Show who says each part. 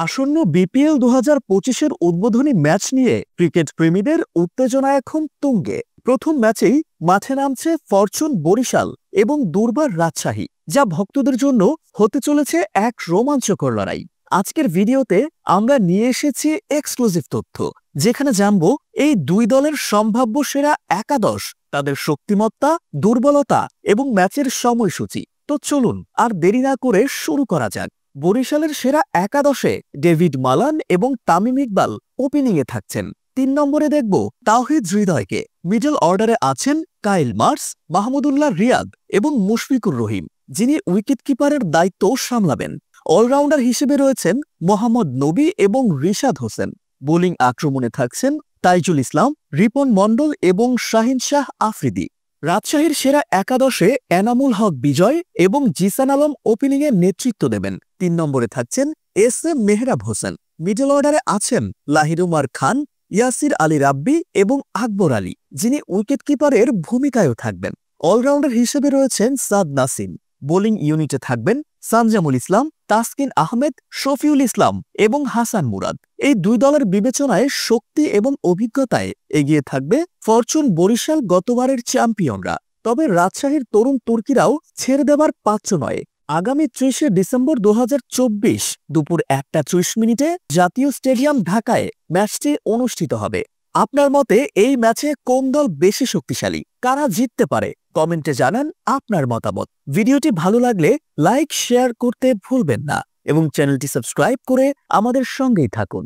Speaker 1: আসন্ন বিপিএল ২০২৫-এর উদ্বোধনী ম্যাচ নিয়ে ক্রিকেট প্রেমীদের উত্তেজনা এখন তুঙ্গে। প্রথম ম্যাচেই মাঠে নামছে ফরচুন বরিশাল এবং দুর্বার রাজশাহী, যা ভক্তদের জন্য হতে চলেছে এক রোমাঞ্চকর লড়াই। আজকের ভিডিওতে আমরা নিয়ে এসেছি এক্সক্লুসিভ তথ্য, যেখানে জানবো এই দুই দলের সম্ভাব্য সেরা একাদশ, তাদের শক্তিমত্তা, দুর্বলতা এবং ম্যাচের সময়সূচি। তো চলুন আর দেরি না করে শুরু করা যাক। বরিশালের সেরা একাদশে ডেভিড মালান এবং তামিম ইকবাল ওপেনিংয়ে থাকছেন। ৩ নম্বরে দেখব তাওহিদ হৃদয়কে। মিডল অর্ডারে আছেন কাইল মার্স, মাহমুদুল্লাহ রিয়াদ এবং মুশফিকুর রহিম, যিনি উইকেট কিপারের দায়িত্ব সামলাবেন। অলরাউন্ডার হিসেবে রয়েছেন মোহাম্মদ নবী এবং রিশাদ হোসেন। বোলিং আক্রমণে থাকছেন তাইজুল ইসলাম, রিপন মণ্ডল এবং শাহিন শাহ আফ্রিদি। রাজশাহীর সেরা একাদশে এনামুল হক বিজয় এবং জিসান আলম ওপেনিংয়ে নেতৃত্ব দেবেন। ৩ নম্বরে থাকছেন এস.এম. মেহরাব হোসেন। মিডল অর্ডারে আছেন লাহিরুমার খান, ইয়াসির আলী রাব্বি এবং আকবর আলী, যিনি উইকেট কিপারের ভূমিকায়ও থাকবেন। অলরাউন্ডার হিসেবে রয়েছেন সাদ নাসিম। বোলিং ইউনিটে থাকবেন সানজামুল ইসলাম, তাসকিন আহমেদ, শফিউল ইসলাম এবং হাসান মুরাদ। এই দুই দলের বিবেচনায় শক্তি এবং অভিজ্ঞতায় এগিয়ে থাকবে ফরচুন বরিশাল, গতবারের চ্যাম্পিয়নরা। তবে রাজশাহীর তরুণ তুর্কিরাও ছেড়ে দেবার পাত্র নয়। আগামী ৩০শে ডিসেম্বর ২০২৪ দুপুর ১টা ৩০ জাতীয় স্টেডিয়াম ঢাকায় ম্যাচটি অনুষ্ঠিত হবে। আপনার মতে এই ম্যাচে কোন দল বেশি শক্তিশালী, কারা জিততে পারে? কমেন্টে জানান আপনার মতামত। ভিডিওটি ভালো লাগলে লাইক, শেয়ার করতে ভুলবেন না এবং চ্যানেলটি সাবস্ক্রাইব করে আমাদের সঙ্গেই থাকুন।